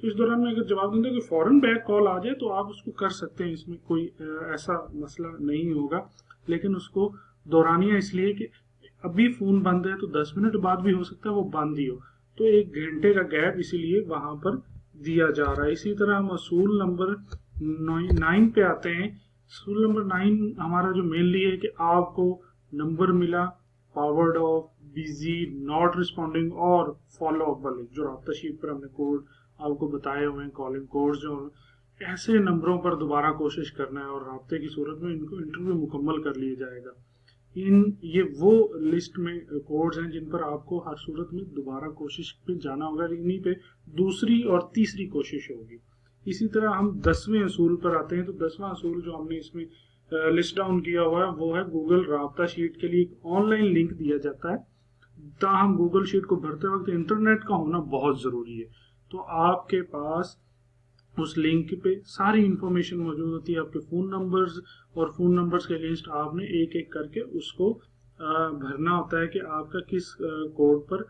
تو اس دوران میں اگر جواب دیں کہ فوراً بیک کال آ جائے تو آپ اس کو کر سکتے ہیں، اس میں کوئی ایسا مسئلہ نہیں ہوگا، لیکن اس کو دورانیہ اس لیے کہ ابھی فون بند ہے تو 10 منٹ بعد بھی ہو سکتا ہے وہ بند ہی ہو، تو 1 گھنٹے کا گیپ اسی لیے وہاں پر دیا جا رہا ہے۔ اسی طرح ہم اصول نمبر 9 پہ آتے ہیں۔ اصول نمبر 9 ہمارا جو مینلی ہے کہ آپ کو نمبر ملا forward of, busy, not responding اور فالو اپ والے جو رابطہ شیٹ پر ہم نے کوڈ آپ کو بتائے ہوئے ہیں، کالنگ کوڈز جو ایسے نمبروں پر دوبارہ کوشش کرنا ہے اور رابطے کی صورت میں ان کو انٹرویو مکمل کر لیا جائے گا۔ یہ وہ لسٹ میں کوڈز ہیں جن پر آپ کو ہر صورت میں دوبارہ کوشش پہ جانا ہوگا، انہیں پہ دوسری اور تیسری کوشش ہوگی۔ اسی طرح ہم 10ویں اصول پر آتے ہیں، تو 10واں اصول جو ہم نے اس میں لسٹ ڈاؤن کیا ہوا ہے وہ ہے گوگل رابطہ شیٹ کے لیے ایک آن لائن لنک دیا جاتا ہے، تاہم گوگل شیٹ کو بھرتے وقت انٹرنیٹ کا ہونا بہت ضروری ہے، تو آپ کے پاس اس لنک پہ ساری انفارمیشن موجود ہوتی ہے، آپ کے فون نمبرز اور فون نمبرز کے اگینسٹ آپ نے ایک ایک کر کے اس کو بھرنا ہوتا ہے کہ آپ کا کس کوڈ پر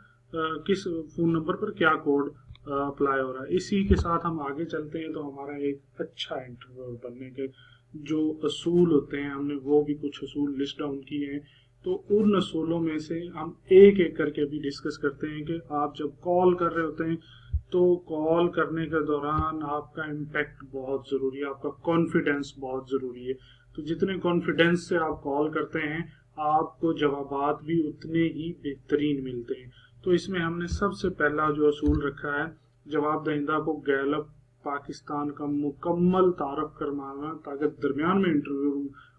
کس فون نمبر پر کیا کوڈ اپلائی ہو رہا ہے۔ اسی کے ساتھ ہم آگے چلتے ہیں تو ہمارا ایک اچھا انٹرویو بننے کے جو اصول ہوتے ہیں ہم نے وہ بھی کچھ اصول لسٹ ڈاؤن کیے ہیں، تو ان اصولوں میں سے ہم ایک ایک کر کے بھی ڈسکس کرتے ہیں کہ آپ جب کال کر رہے ہوتے ہیں تو کال کرنے کے دوران آپ کا امپیکٹ بہت ضروری ہے، آپ کا کانفیڈینس بہت ضروری ہے، تو جتنے کانفیڈینس سے آپ کال کرتے ہیں آپ کو جوابات بھی اتنے ہی بہترین ملتے ہیں۔ تو اس میں ہم نے سب سے پہلا جو اصول رکھا ہے، جواب دہندہ کو گیلپ پاکستان کا مکمل تعارف کروانا تاکہ درمیان میں انٹرویو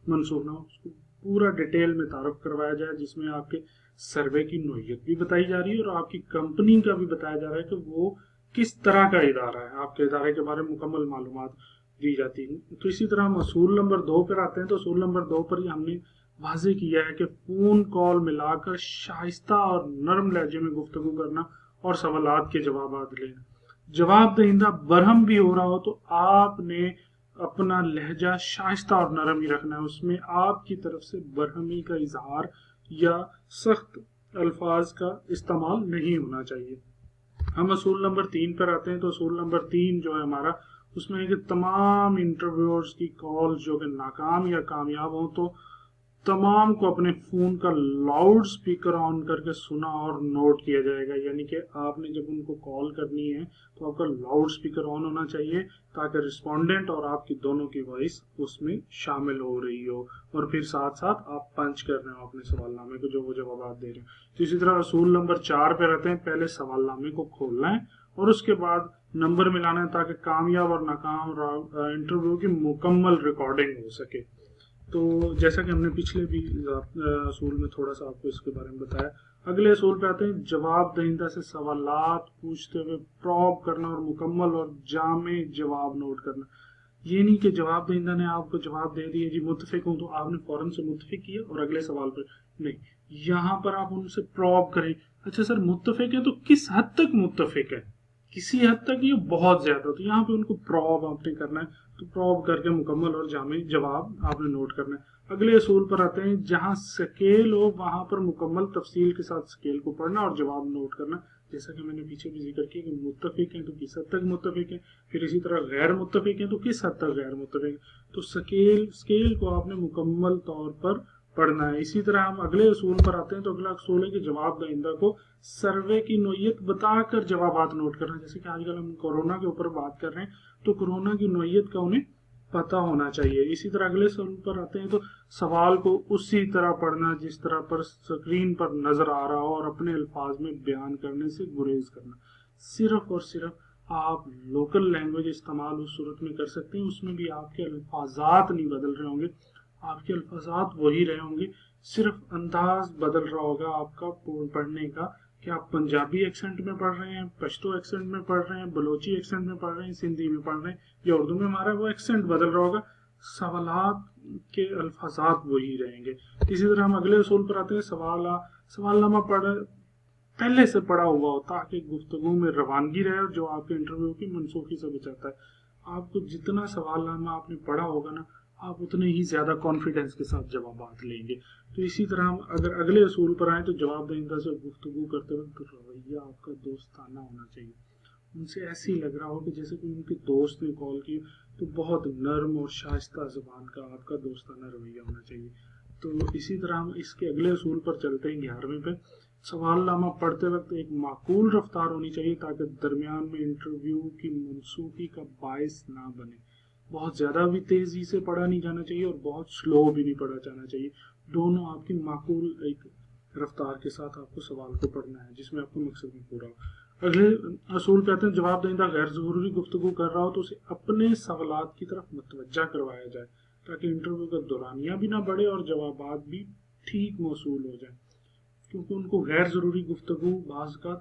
منسوخ نہ ہو، اس کو پورا ڈیٹیل میں تعارف کروایا جائے، جس میں آپ کے سروے کی نوعیت بھی بتائی جا رہی ہے اور آپ کی کمپنی کا بھی بتایا جا رہا ہے کہ وہ کس طرح کا ادارہ ہے، آپ کے ادارے کے بارے میں مکمل معلومات دی جاتی ہیں۔ تو اسی طرح ہم اصول نمبر 2 پر آتے ہیں، تو اصول نمبر 2 پر ہی ہم نے واضح کیا ہے کہ فون کال ملا کر شائستہ اور نرم لہجے میں گفتگو کرنا اور سوالات کے جوابات لینا۔ جواب دہندہ برہم بھی ہو رہا ہو تو آپ نے اپنا لہجہ شائستہ اور نرم ہی رکھنا ہے، اس میں آپ کی طرف سے برہمی کا اظہار یا سخت الفاظ کا استعمال نہیں ہونا چاہیے۔ ہم اصول نمبر 3 پر آتے ہیں، تو اصول نمبر 3 جو ہے ہمارا، اس میں ہے کہ تمام انٹرویورز کی کال جو کہ ناکام یا کامیاب ہوں تو تمام کو اپنے فون کا لاؤڈ سپیکر آن کر کے سنا اور نوٹ کیا جائے گا، یعنی کہ آپ نے جب ان کو کال کرنی ہے تو آپ کا لاؤڈ سپیکر آن ہونا چاہیے تاکہ رسپونڈنٹ اور آپ کی دونوں کی وائس اس میں شامل ہو رہی ہو، اور پھر ساتھ ساتھ آپ پنچ کر رہے ہو اپنے سوال نامے کو جو وہ جوابات دے رہے ہیں۔ تو اسی طرح اصول نمبر 4 پہ رہتے ہیں، پہلے سوال نامے کو کھولنا ہے اور اس کے بعد نمبر ملانا ہے تاکہ کامیاب اور ناکام انٹرویو کی مکمل ریکارڈنگ ہو سکے۔ تو جیسا کہ ہم نے پچھلے بھی اصول میں تھوڑا سا آپ کو اس کے بارے میں بتایا، اگلے اصول پہ آتے ہیں، جواب دہندہ سے سوالات پوچھتے ہوئے پروب کرنا اور مکمل اور جامع جواب نوٹ کرنا۔ یہ نہیں کہ جواب دہندہ نے آپ کو جواب دے دیا جی متفق ہوں تو آپ نے فوراً سے متفق کیا اور اگلے سوال پر نہیں، یہاں پر آپ ان سے پروب کریں، اچھا سر متفق ہے تو کس حد تک متفق ہے، کسی حد تک یہ بہت زیادہ، تو یہاں پہ ان کو پروب آپ نے کرنا ہے، تو پروب کر کے مکمل اور جامع جواب آپ نے نوٹ کرنا ہے۔ اگلے اصول پر آتے ہیں، جہاں سکیل ہو وہاں پر مکمل تفصیل کے ساتھ سکیل کو پڑھنا اور جواب نوٹ کرنا، جیسا کہ میں نے پیچھے بھی ذکر کیا کہ متفق ہیں تو کس حد تک متفق ہیں، پھر اسی طرح غیر متفق ہیں تو کس حد تک غیر متفق ہیں، تو سکیل کو آپ نے مکمل طور پر پڑھنا ہے۔ اسی طرح ہم اگلے اصول پر آتے ہیں، تو اگلا اصول ہے کہ جواب دہندہ کو سروے کی نوعیت بتا کر جوابات نوٹ کرنا، جیسے کہ آج کل ہم کورونا کے اوپر بات کر رہے ہیں تو کورونا کی نوعیت کا انہیں پتہ ہونا چاہیے۔ اسی طرح اگلے سوال پر آتے ہیں، تو سوال کو اسی طرح پڑھنا جس طرح پر سکرین پر نظر آ رہا ہو اور اپنے الفاظ میں بیان کرنے سے گریز کرنا۔ صرف اور صرف آپ لوکل لینگویج استعمال اس صورت میں کر سکتے ہیں، اس میں بھی آپ کے الفاظات نہیں بدل رہے ہوں گے، آپ کے الفاظات وہی رہے ہوں گے، صرف انداز بدل رہا ہوگا آپ کا پڑھنے کا، کہ آپ پنجابی ایکسنٹ میں پڑھ رہے ہیں، پشتو ایکسنٹ میں پڑھ رہے ہیں، بلوچی ایکسنٹ میں پڑھ رہے ہیں، سندھی میں پڑھ رہے ہیں یا اردو میں، ہمارا وہ ایکسنٹ بدل رہا ہوگا، سوالات کے الفاظات وہی رہیں گے۔ اسی طرح ہم اگلے اصول پر آتے ہیں، سوال نامہ پہلے سے پڑھا ہوا ہو تاکہ گفتگو میں روانگی رہے، اور جو آپ کے انٹرویو کی منسوخی سے بچاتا ہے۔ آپ کو جتنا سوال نامہ آپ نے پڑھا ہوگا نا، آپ اتنے ہی زیادہ کانفیڈنس کے ساتھ جوابات لیں گے. تو اسی طرح ہم اگر اگلے اصول پر آئیں تو جواب دہندہ سے گفتگو کرتے وقت رویہ آپ کا دوستانہ ہونا چاہیے. ان سے ایسے ہی لگ رہا ہو کہ جیسے کہ ان کے دوست نے کال کی, تو بہت نرم اور شائستہ زبان کا آپ کا دوستانہ رویہ ہونا چاہیے. تو اسی طرح ہم اس کے اگلے اصول پر چلتے ہیں 11ویں پہ. سوال نامہ پڑھتے وقت ایک معقول رفتار ہونی چاہیے تاکہ درمیان میں انٹرویو کی منسوخی کا باعث نہ بنے. بہت زیادہ بھی تیزی سے پڑھا نہیں جانا چاہیے اور بہت سلو بھی نہیں پڑھا جانا چاہیے. دونوں آپ کی معقول ایک رفتار کے ساتھ آپ کو سوال کو پڑھنا ہے جس میں آپ کو مقصد بھی پورا ہو. اگلے اصول پہ آتے ہیں, جواب دہندہ غیر ضروری گفتگو کر رہا ہو تو اسے اپنے سوالات کی طرف متوجہ کروایا جائے تاکہ انٹرویو کا دورانیہ بھی نہ بڑھے اور جوابات بھی ٹھیک موصول ہو جائیں. کیونکہ ان کو غیر ضروری گفتگو بعض کا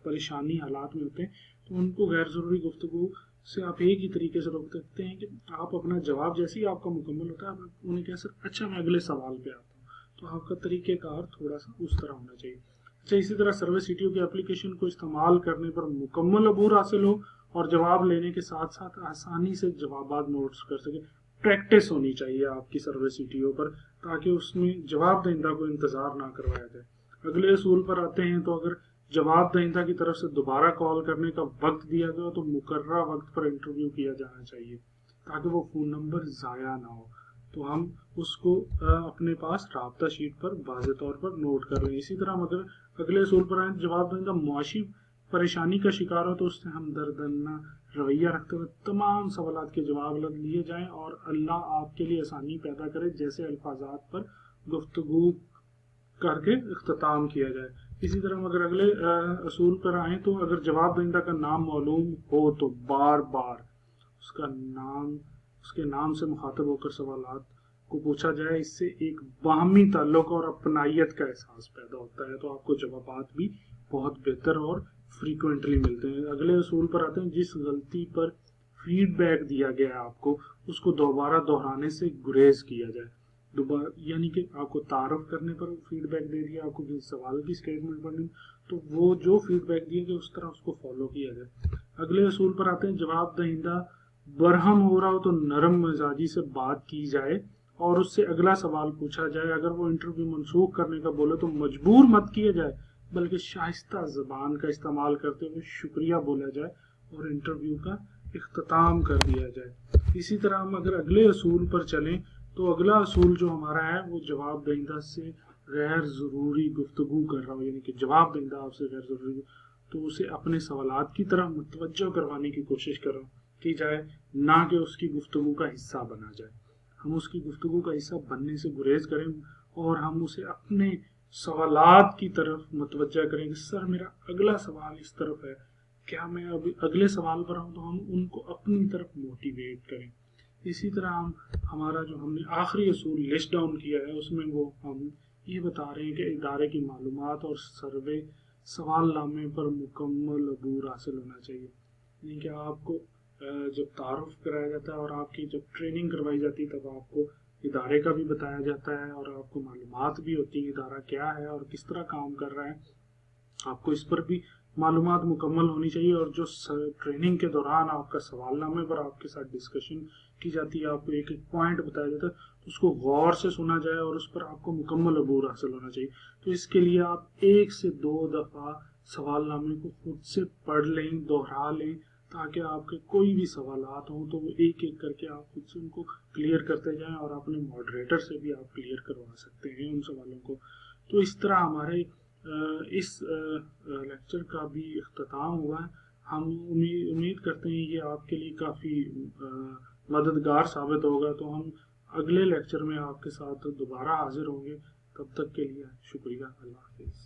پریشانی حالات میں ہوتے ہیں, تو ان کو غیر ضروری گفتگو سے آپ ایک ہی طریقے سے روک سکتے ہیں کہ آپ اپنا جواب جیسے ہی آپ کا مکمل ہوتا ہے آپ انہیں کہہ سکتے اچھا میں اگلے سوال پہ آتا ہوں. تو آپ کا طریقہ کار تھوڑا سا اس طرح ہونا چاہیے. اچھا, اسی طرح سروس سی ٹی او کی اپلیکیشن کو استعمال کرنے پر مکمل عبور حاصل ہو اور جواب لینے کے ساتھ ساتھ آسانی سے جوابات نوٹس کر سکے. پریکٹس ہونی چاہیے آپ کی سروس سی ٹی او پر تاکہ اس میں جواب دہندہ کو انتظار نہ کروایا جائے. اگلے اصول پر آتے ہیں تو اگر جواب دہندہ کی طرف سے دوبارہ کال کرنے کا وقت دیا گیا تو مقررہ وقت پر انٹرویو کیا جانا چاہیے تاکہ وہ فون نمبر ضائع نہ ہو. تو ہم اس کو اپنے پاس رابطہ شیٹ پر واضح طور پر نوٹ کر لیں. اسی طرح ہم اگر اگلے اصول پر آئیں, جواب دہندہ معاشی پریشانی کا شکار ہو تو اس سے ہمدردانہ رویہ رکھتے ہوئے تمام سوالات کے جواب لیے جائیں اور اللہ آپ کے لیے آسانی پیدا کرے جیسے الفاظات پر گفتگو کر کے اختتام کیا جائے. اسی طرح ہم اگر اگلے اصول پر آئیں تو اگر جواب دہندہ کا نام معلوم ہو تو بار بار اس کے نام سے مخاطب ہو کر سوالات کو پوچھا جائے. اس سے ایک باہمی تعلق اور اپنائیت کا احساس پیدا ہوتا ہے, تو آپ کو جوابات بھی بہت بہتر اور فریکوینٹلی ملتے ہیں. اگلے اصول پر آتے ہیں, جس غلطی پر فیڈ بیک دیا گیا ہے آپ کو اس کو دوبارہ دہرانے سے گریز کیا جائے. دوبارہ یعنی کہ آپ کو تعارف کرنے پر فیڈ بیک دے دیا, آپ کو کسی سوال کی اسٹیٹمنٹ پڑھنی تو وہ جو فیڈ بیک دیے گئے اس طرح اس کو فالو کیا جائے. اگلے اصول پر آتے ہیں, جواب دہندہ برہم ہو رہا ہو تو نرم مزاجی سے بات کی جائے اور اس سے اگلا سوال پوچھا جائے. اگر وہ انٹرویو منسوخ کرنے کا بولے تو مجبور مت کیا جائے بلکہ شائستہ زبان کا استعمال کرتے ہوئے شکریہ بولا جائے اور انٹرویو کا اختتام کر دیا جائے. اسی طرح ہم اگر اگلے اصول پر چلیں تو اگلا اصول جو ہمارا ہے وہ جواب دہندہ سے غیر ضروری گفتگو کر رہا ہو, یعنی کہ جواب دہندہ آپ سے غیر ضروری تو اسے اپنے سوالات کی طرح متوجہ کروانے کی کوشش کی جائے, نہ کہ اس کی گفتگو کا حصہ بنا جائے. ہم اس کی گفتگو کا حصہ بننے سے گریز کریں اور ہم اسے اپنے سوالات کی طرف متوجہ کریں کہ سر میرا اگلا سوال اس طرف ہے, کیا میں ابھی اگلے سوال پر ہوں, تو ہم ان کو اپنی طرف موٹیویٹ کریں. اسی طرح ہمارا جو ہم نے آخری اصول لسٹ ڈاؤن کیا ہے اس میں وہ ہم یہ بتا رہے ہیں کہ ادارے کی معلومات اور سروے سوال نامے پر مکمل عبور حاصل ہونا چاہیے. یعنی کہ آپ کو جب تعارف کرایا جاتا ہے اور آپ کی جب ٹریننگ کروائی جاتی ہے تب آپ کو ادارے کا بھی بتایا جاتا ہے اور آپ کو معلومات بھی ہوتی ہیں ادارہ کیا ہے اور کس طرح کام کر رہا ہے. آپ کو اس پر بھی معلومات مکمل ہونی چاہیے اور جو ٹریننگ کے دوران آپ کا سوال نامے پر آپ کے ساتھ ڈسکشن کی جاتی ہے, آپ کو ایک ایک پوائنٹ بتایا جاتا ہے, اس کو غور سے سنا جائے اور اس پر آپ کو مکمل عبور حاصل ہونا چاہیے. تو اس کے لیے آپ 1 سے 2 دفعہ سوال نامے کو خود سے پڑھ لیں, دوہرا لیں تاکہ آپ کے کوئی بھی سوالات ہوں تو وہ ایک ایک کر کے آپ خود سے ان کو کلیئر کرتے جائیں اور اپنے ماڈریٹر سے بھی آپ کلیئر کروا سکتے ہیں ان سوالوں کو. تو اس طرح ہمارے اس لیکچر کا بھی اختتام ہوا ہے. ہم امید کرتے ہیں یہ آپ کے لیے کافی مددگار ثابت ہوگا. تو ہم اگلے لیکچر میں آپ کے ساتھ دوبارہ حاضر ہوں گے. تب تک کے لیے شکریہ. اللہ حافظ.